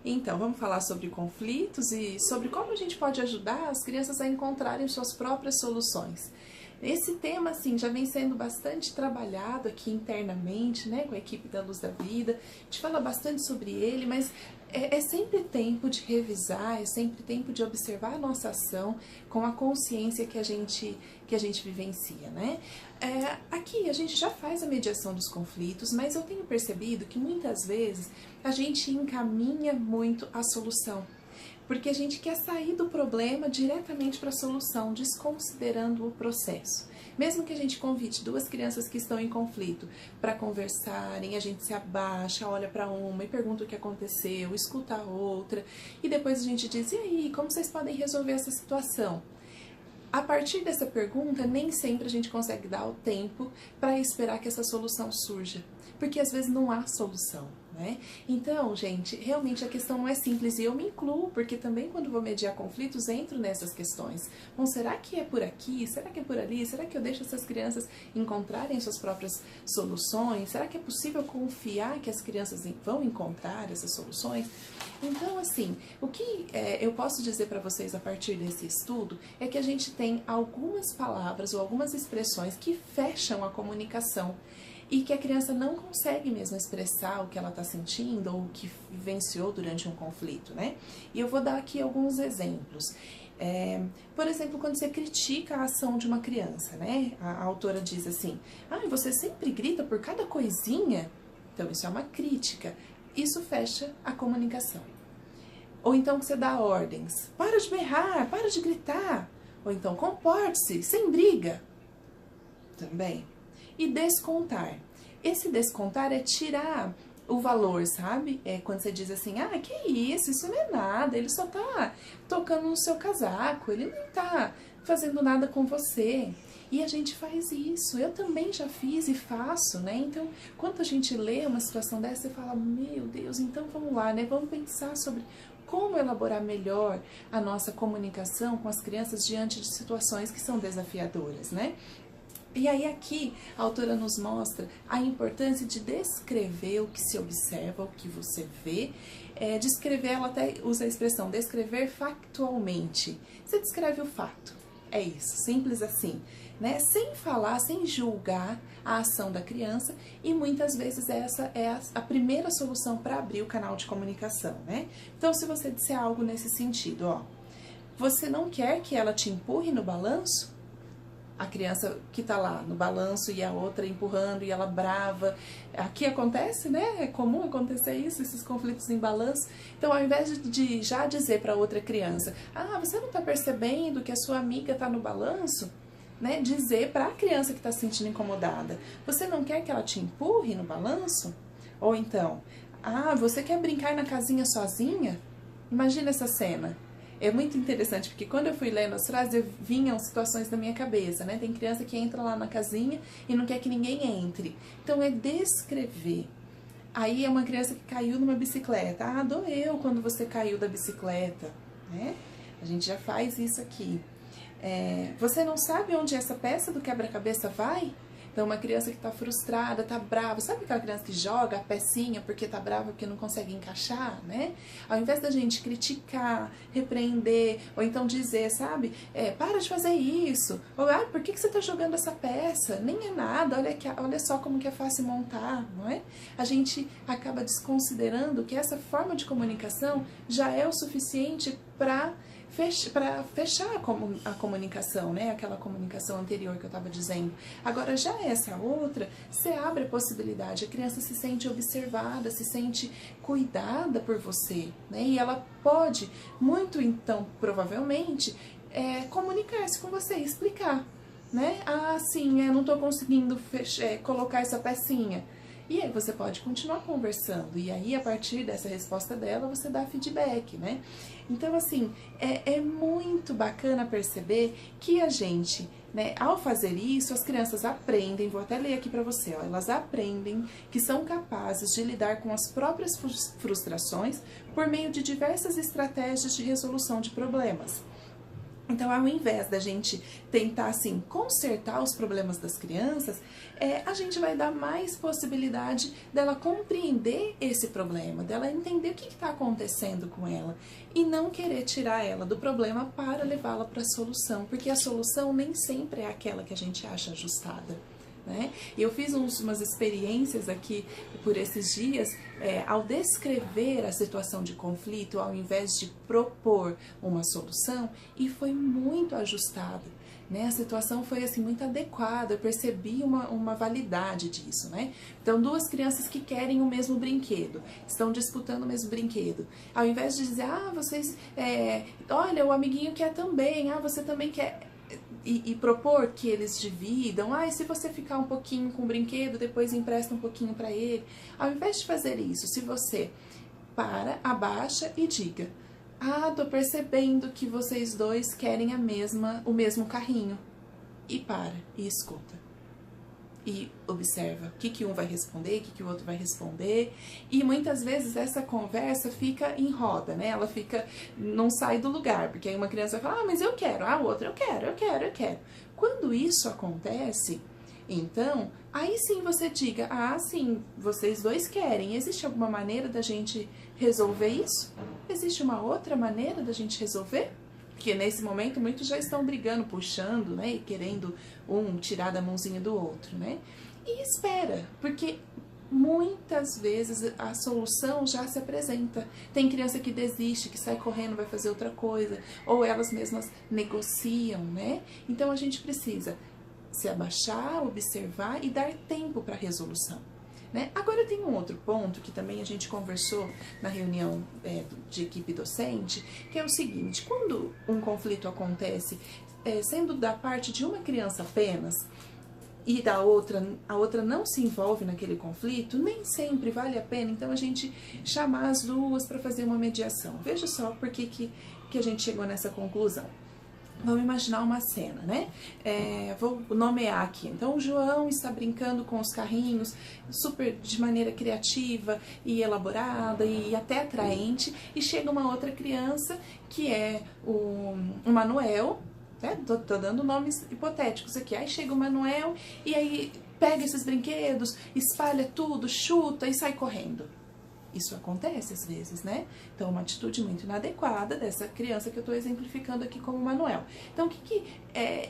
Então, vamos falar sobre conflitos e sobre como a gente pode ajudar as crianças a encontrarem suas próprias soluções. Esse tema, assim, já vem sendo bastante trabalhado aqui internamente, né, com a equipe da Luz da Vida. A gente fala bastante sobre ele, mas é sempre tempo de revisar, é sempre tempo de observar a nossa ação com a consciência que a gente vivencia, né? Aqui a gente já faz a mediação dos conflitos, mas eu tenho percebido que muitas vezes a gente encaminha muito a solução. Porque a gente quer sair do problema diretamente para a solução, desconsiderando o processo. Mesmo que a gente convide duas crianças que estão em conflito para conversarem, a gente se abaixa, olha para uma e pergunta o que aconteceu, escuta a outra, e depois a gente diz, e aí, como vocês podem resolver essa situação? A partir dessa pergunta, nem sempre a gente consegue dar o tempo para esperar que essa solução surja, porque às vezes não há solução, né? Então, gente, realmente a questão não é simples e eu me incluo, porque também quando vou mediar conflitos, entro nessas questões. Bom, será que é por aqui? Será que é por ali? Será que eu deixo essas crianças encontrarem suas próprias soluções? Será que é possível confiar que as crianças vão encontrar essas soluções? Então, assim, o que eu posso dizer para vocês a partir desse estudo é que a gente tem algumas palavras ou algumas expressões que fecham a comunicação e que a criança não consegue mesmo expressar o que ela está sentindo ou o que vivenciou durante um conflito, né? E eu vou dar aqui alguns exemplos. Por exemplo, quando você critica a ação de uma criança, né? A autora diz assim, você sempre grita por cada coisinha? Então, isso é uma crítica. Isso fecha a comunicação. Ou então que você dá ordens. Para de berrar, para de gritar. Ou então, comporte-se, sem briga. Também. E descontar. Esse descontar é tirar o valor, sabe? É quando você diz assim, que isso não é nada, ele só tá tocando no seu casaco, ele não tá fazendo nada com você. E a gente faz isso, eu também já fiz e faço, né? Então, quando a gente lê uma situação dessa, você fala, meu Deus, então vamos lá, né? Vamos pensar sobre como elaborar melhor a nossa comunicação com as crianças diante de situações que são desafiadoras, né? E aí aqui a autora nos mostra a importância de descrever o que se observa, o que você vê. Descrever, ela até usa a expressão descrever factualmente. Você descreve o fato, é isso, simples assim, né? Sem falar, sem julgar a ação da criança, e muitas vezes essa é a primeira solução para abrir o canal de comunicação, né? Então, se você disser algo nesse sentido, você não quer que ela te empurre no balanço? A criança que tá lá no balanço e a outra empurrando e ela brava. Aqui acontece, né? É comum acontecer isso, esses conflitos em balanço. Então, ao invés de já dizer para outra criança, você não tá percebendo que a sua amiga tá no balanço? Né? Dizer para a criança que está se sentindo incomodada, você não quer que ela te empurre no balanço? Ou então, você quer brincar na casinha sozinha? Imagina essa cena. É muito interessante, porque quando eu fui lendo as frases, vinham situações na minha cabeça, né? Tem criança que entra lá na casinha e não quer que ninguém entre. Então, é descrever. Aí é uma criança que caiu numa bicicleta. Doeu quando você caiu da bicicleta, né? A gente já faz isso aqui. Você não sabe onde essa peça do quebra-cabeça vai? Então, uma criança que está frustrada, está brava, sabe aquela criança que joga a pecinha porque está brava, porque não consegue encaixar, né? Ao invés da gente criticar, repreender, ou então dizer, sabe? Para de fazer isso. Ou, por que você está jogando essa peça? Nem é nada, olha só como que é fácil montar, não é? A gente acaba desconsiderando que essa forma de comunicação já é o suficiente para fechar a comunicação, né? Aquela comunicação anterior que eu estava dizendo. Agora, já essa outra, você abre a possibilidade, a criança se sente observada, se sente cuidada por você, né? E ela pode, muito então, provavelmente, comunicar-se com você, explicar, né? Sim, não estou conseguindo colocar essa pecinha. E aí você pode continuar conversando, e aí a partir dessa resposta dela você dá feedback, né? Então, assim, é muito bacana perceber que a gente, né, ao fazer isso, as crianças aprendem, vou até ler aqui pra você, elas aprendem que são capazes de lidar com as próprias frustrações por meio de diversas estratégias de resolução de problemas. Então, ao invés da gente tentar, assim, consertar os problemas das crianças, a gente vai dar mais possibilidade dela compreender esse problema, dela entender o que está acontecendo com ela e não querer tirar ela do problema para levá-la para a solução, porque a solução nem sempre é aquela que a gente acha ajustada. Né? Eu fiz umas experiências aqui por esses dias, ao descrever a situação de conflito, ao invés de propor uma solução, e foi muito ajustada. Né? A situação foi assim muito adequada, eu percebi uma validade disso. Né? Então, duas crianças que querem o mesmo brinquedo, estão disputando o mesmo brinquedo. Ao invés de dizer, vocês, olha, o amiguinho quer também, você também quer... E propor que eles dividam, e se você ficar um pouquinho com o brinquedo, depois empresta um pouquinho para ele. Ao invés de fazer isso, se você abaixa e diga, tô percebendo que vocês dois querem o mesmo carrinho. E para, e escuta. E observa o que um vai responder, o que o outro vai responder. E muitas vezes essa conversa fica em roda, né? Ela não sai do lugar, porque aí uma criança vai falar, mas eu quero, o outro eu quero. Quando isso acontece, então, aí sim você diga, sim, vocês dois querem. Existe alguma maneira da gente resolver isso? Existe uma outra maneira da gente resolver? Porque nesse momento muitos já estão brigando, puxando, né, e querendo um tirar da mãozinha do outro, né? E espera, porque muitas vezes a solução já se apresenta. Tem criança que desiste, que sai correndo, vai fazer outra coisa, ou elas mesmas negociam, né? Então a gente precisa se abaixar, observar e dar tempo para a resolução. Né? Agora tem um outro ponto que também a gente conversou na reunião de equipe docente, que é o seguinte, quando um conflito acontece sendo da parte de uma criança apenas e a outra não se envolve naquele conflito, nem sempre vale a pena então a gente chamar as duas para fazer uma mediação. Veja só por que a gente chegou nessa conclusão. Vamos imaginar uma cena, né? Vou nomear aqui. Então, o João está brincando com os carrinhos, super de maneira criativa e elaborada e até atraente. E chega uma outra criança, que é o Manuel, né? Tô dando nomes hipotéticos aqui. Aí chega o Manuel e aí pega esses brinquedos, espalha tudo, chuta e sai correndo. Isso acontece às vezes, né? Então, uma atitude muito inadequada dessa criança que eu estou exemplificando aqui como Manuel. Então, o que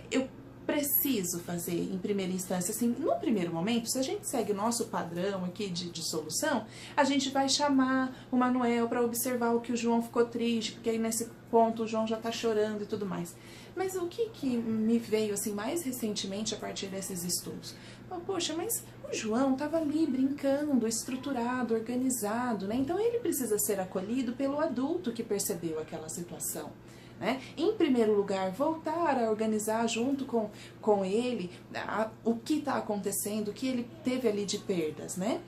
eu preciso fazer em primeira instância? Assim, no primeiro momento, se a gente segue o nosso padrão aqui de solução, a gente vai chamar o Manuel para observar o que o João ficou triste, porque aí nesse ponto o João já está chorando e tudo mais. Mas o que me veio assim mais recentemente a partir desses estudos? Poxa, mas o João estava ali brincando, estruturado, organizado, né? Então ele precisa ser acolhido pelo adulto que percebeu aquela situação. Né? Em primeiro lugar, voltar a organizar junto com ele o que está acontecendo, o que ele teve ali de perdas, né?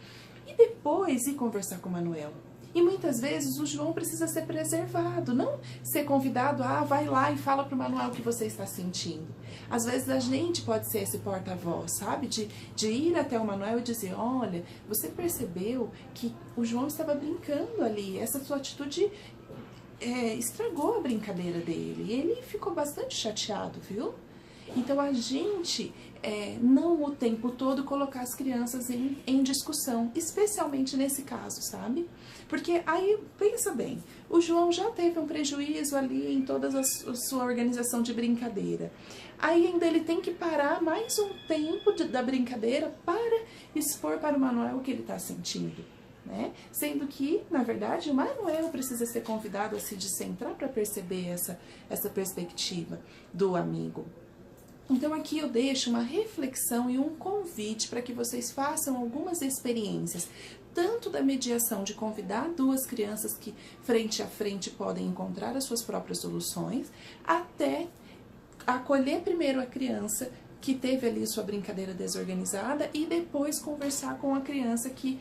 E depois ir conversar com o Manuel. E muitas vezes o João precisa ser preservado, não ser convidado vai lá e fala para o Manuel o que você está sentindo. Às vezes a gente pode ser esse porta-voz, sabe? De ir até o Manuel e dizer, olha, você percebeu que o João estava brincando ali, essa sua atitude estragou a brincadeira dele, e ele ficou bastante chateado, viu? Então a gente não o tempo todo colocar as crianças em discussão, especialmente nesse caso, sabe? Porque aí, pensa bem, o João já teve um prejuízo ali em toda a sua organização de brincadeira. Aí ainda ele tem que parar mais um tempo da brincadeira para expor para o Manuel o que ele está sentindo. Né? Sendo que, na verdade, o Manuel precisa ser convidado a se descentrar para perceber essa perspectiva do amigo. Então aqui eu deixo uma reflexão e um convite para que vocês façam algumas experiências, tanto da mediação de convidar duas crianças que frente a frente podem encontrar as suas próprias soluções, até acolher primeiro a criança que teve ali sua brincadeira desorganizada e depois conversar com a criança que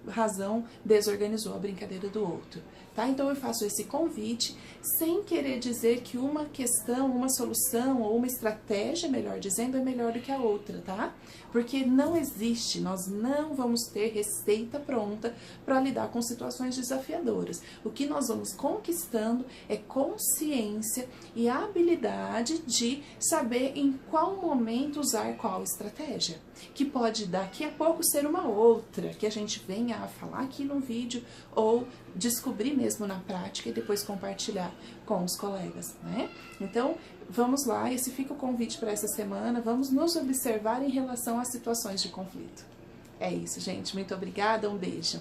razão desorganizou a brincadeira do outro, tá? Então eu faço esse convite sem querer dizer que uma questão, uma solução ou uma estratégia, melhor dizendo, é melhor do que a outra, tá? Porque não existe, nós não vamos ter receita pronta para lidar com situações desafiadoras. O que nós vamos conquistando é consciência e a habilidade de saber em qual momento usar qual estratégia, que pode daqui a pouco ser uma outra, que a gente venha a falar aqui no vídeo ou descobrir mesmo na prática e depois compartilhar com os colegas, né? Então, vamos lá, esse fica o convite para essa semana, vamos nos observar em relação às situações de conflito. É isso, gente, muito obrigada, um beijo.